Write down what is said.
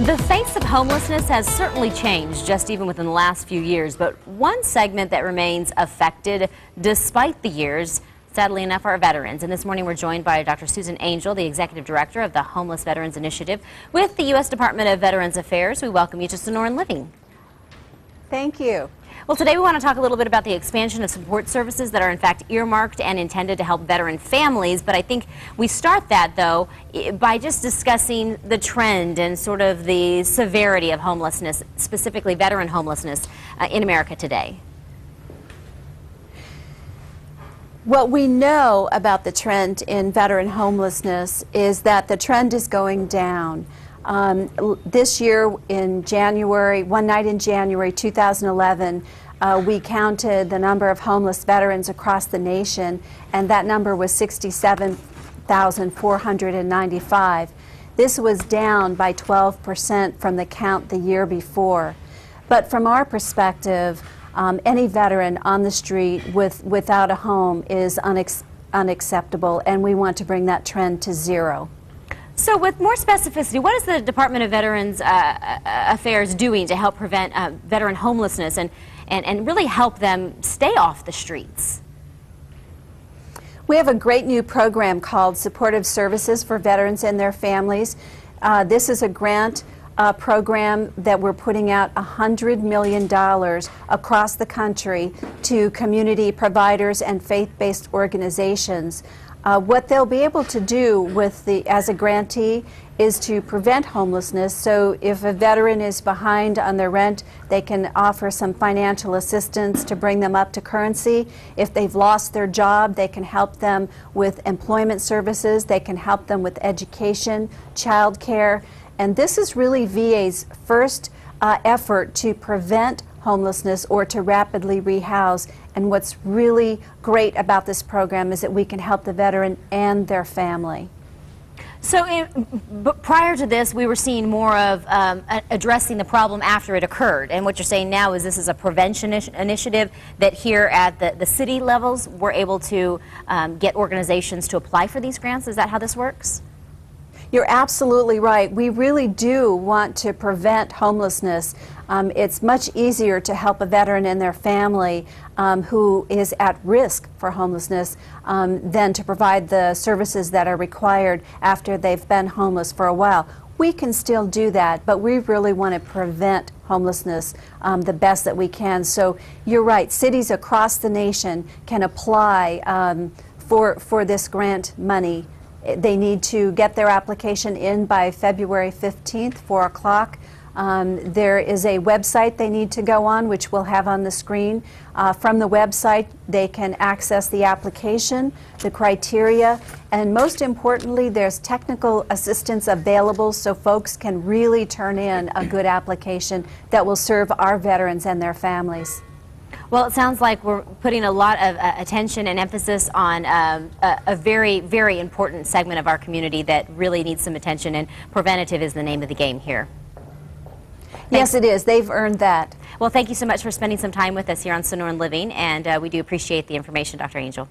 The face of homelessness has certainly changed just even within the last few years, but one segment that remains affected despite the years, sadly enough, are veterans. And this morning we're joined by Dr. Susan Angel, the Executive Director of the Homeless Veterans Initiative with the U.S. Department of Veterans Affairs. We welcome you to Sonoran Living. Thank you. Well, today we want to talk a little bit about the expansion of support services that are in fact earmarked and intended to help veteran families. But I think we start that, though, by just discussing the trend and sort of the severity of homelessness, specifically veteran homelessness, in America today. What we know about the trend in veteran homelessness is that the trend is going down. This year in January, one night in January 2011, we counted the number of homeless veterans across the nation, and that number was 67,495. This was down by 12% from the count the year before. But from our perspective, any veteran on the street without a home is unacceptable, and we want to bring that trend to zero. So with more specificity, what is the Department of Veterans Affairs doing to help prevent veteran homelessness and really help them stay off the streets? We have a great new program called Supportive Services for Veterans and Their Families. This is a grant program that we're putting out $100 million across the country to community providers and faith-based organizations. What they'll be able to do as a grantee is to prevent homelessness. So if a veteran is behind on their rent, they can offer some financial assistance to bring them up to currency. If they've lost their job, they can help them with employment services. They can help them with education, child care. And this is really VA's first effort to prevent homelessness or to rapidly rehouse. And what's really great about this program is that we can help the veteran and their family. So but prior to this, we were seeing more of addressing the problem after it occurred. And what you're saying now is this is a prevention initiative that here at the city levels, we're able to get organizations to apply for these grants. Is that how this works? You're absolutely right. We really do want to prevent homelessness. It's much easier to help a veteran and their family who is at risk for homelessness than to provide the services that are required after they've been homeless for a while. We can still do that, but we really want to prevent homelessness the best that we can. So you're right, cities across the nation can apply for this grant money. They need to get their application in by February 15th, 4 o'clock. There is a website they need to go on, which we'll have on the screen. From the website, they can access the application, the criteria, and most importantly, there's technical assistance available so folks can really turn in a good application that will serve our veterans and their families. Well, it sounds like we're putting a lot of attention and emphasis on a very, very important segment of our community that really needs some attention, and preventative is the name of the game here. Yes, it is. They've earned that. Well, thank you so much for spending some time with us here on Sonoran Living, and we do appreciate the information, Dr. Angel.